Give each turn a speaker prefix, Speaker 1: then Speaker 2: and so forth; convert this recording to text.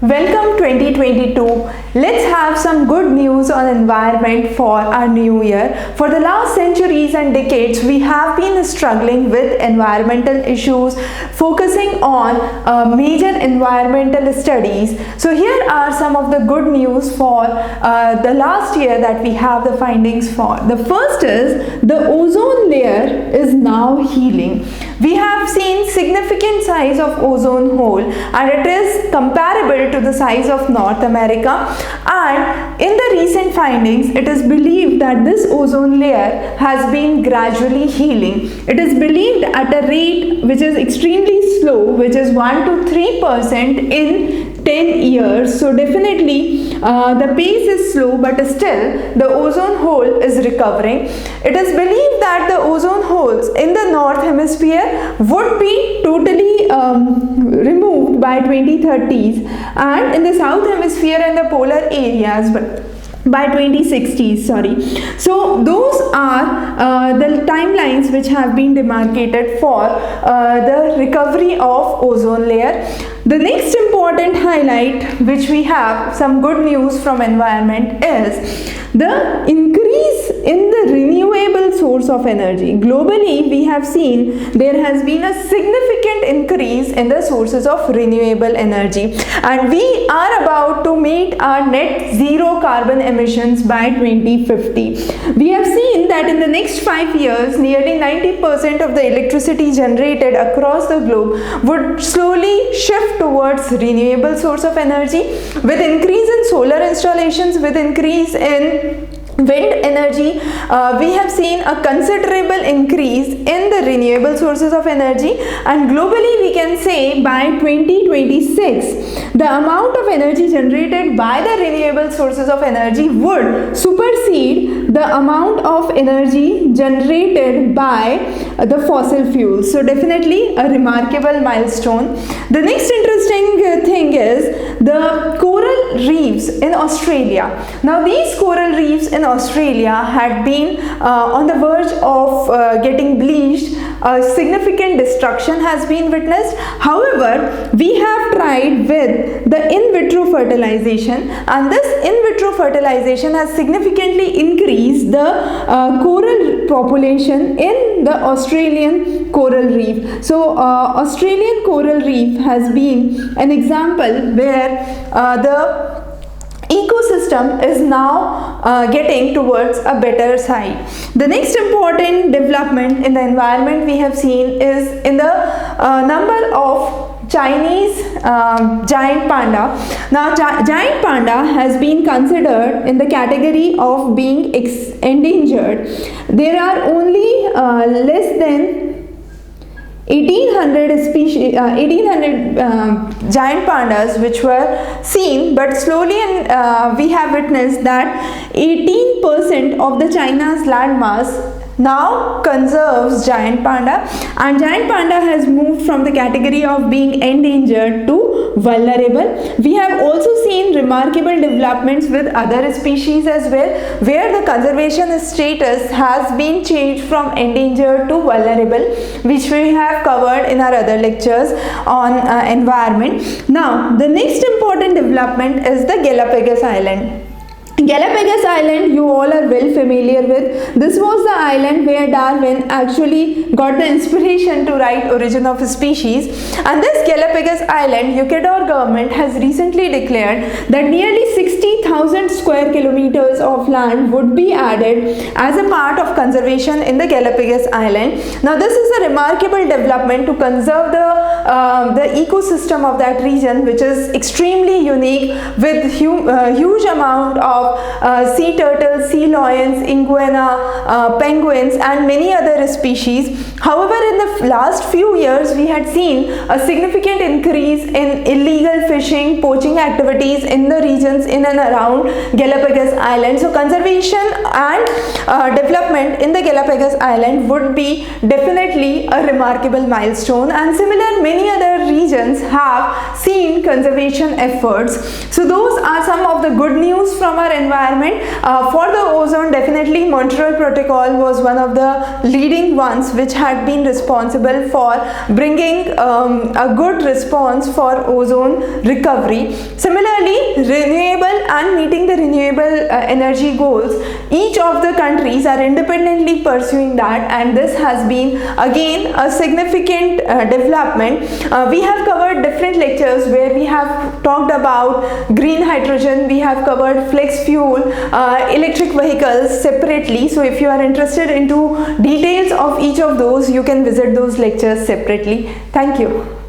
Speaker 1: Welcome 2022. Let's have some good news on environment for our new year. For the last centuries and decades, we have been struggling with environmental issues, focusing on major environmental studies. So here are some of the good news for the last year that we have the findings for. The first is the ozone layer is now healing. We have seen significant size of ozone hole and it is comparable to the size of North America, and in the recent findings it is believed that this ozone layer has been gradually healing. It is believed at a rate which is extremely slow, which is 1 to 3% in 10 years. So definitely the pace is slow, but still the ozone hole is recovering. It is believed that the ozone holes in the north hemisphere would be totally removed by 2030s, and in the south hemisphere and the polar areas by 2060s. So those are the timelines which have been demarcated for the recovery of ozone layer. The next important highlight which we have some good news from environment is the increase in the renewable source of energy. Globally, we have seen there has been a significant increase in the sources of renewable energy, and we are about to meet our net zero carbon emissions by 2050. We have seen that in the next 5 years, nearly 90% of the electricity generated across the globe would slowly shift towards renewable source of energy, with increase in solar installations, with increase in wind energy. We have seen a considerable increase in the renewable sources of energy, and globally we can say by 2026 the amount of energy generated by the renewable sources of energy would supersede the amount of energy generated by the fossil fuels. So definitely a remarkable milestone. The next interesting thing is the coral reefs in Australia. Now these coral reefs in Australia had been on the verge of getting bleached. Significant destruction has been witnessed. However, we have tried with the in vitro fertilization, and this in vitro fertilization has significantly increased the coral population in the Australian coral reef. So Australian coral reef has been an example where the ecosystem is now getting towards a better side. The next important development in the environment we have seen is in the number of Chinese giant panda. Now giant panda has been considered in the category of being endangered. There are only less than 1800 giant pandas which were seen, but slowly we have witnessed that 18% of the China's landmass now conserves giant panda, and giant panda has moved from the category of being endangered to vulnerable. We have also seen remarkable developments with other species as well, where the conservation status has been changed from endangered to vulnerable, which we have covered in our other lectures on environment. Now the next important development is the Galapagos Island. Galapagos Island you all are well familiar with. This was the island where Darwin actually got the inspiration to write Origin of Species, and this Galapagos Island, Ecuador government has recently declared that nearly 60,000 square kilometers of land would be added as a part of conservation in the Galapagos Island. Now this is a remarkable development to conserve the ecosystem of that region, which is extremely unique, with huge amount of sea turtles, sea lions, iguana, penguins and many other species. However, in the last few years we had seen a significant increase in illegal fishing, poaching activities in the regions in and around Galapagos Island. So conservation and development in the Galapagos Island would be definitely a remarkable milestone, and similar many other regions have seen conservation efforts. So those are some of the good news from our environment. For the ozone, definitely Montreal Protocol was one of the leading ones which had been responsible for bringing a good response for ozone recovery. Similarly, renewable and meeting the renewable energy goals, each of the countries are independently pursuing that, and this has been again a significant development. We have covered different lectures where we have talked about green hydrogen, we have covered flex fuel, electric vehicles separately. So if you are interested into details of each of those, you can visit those lectures separately. Thank you.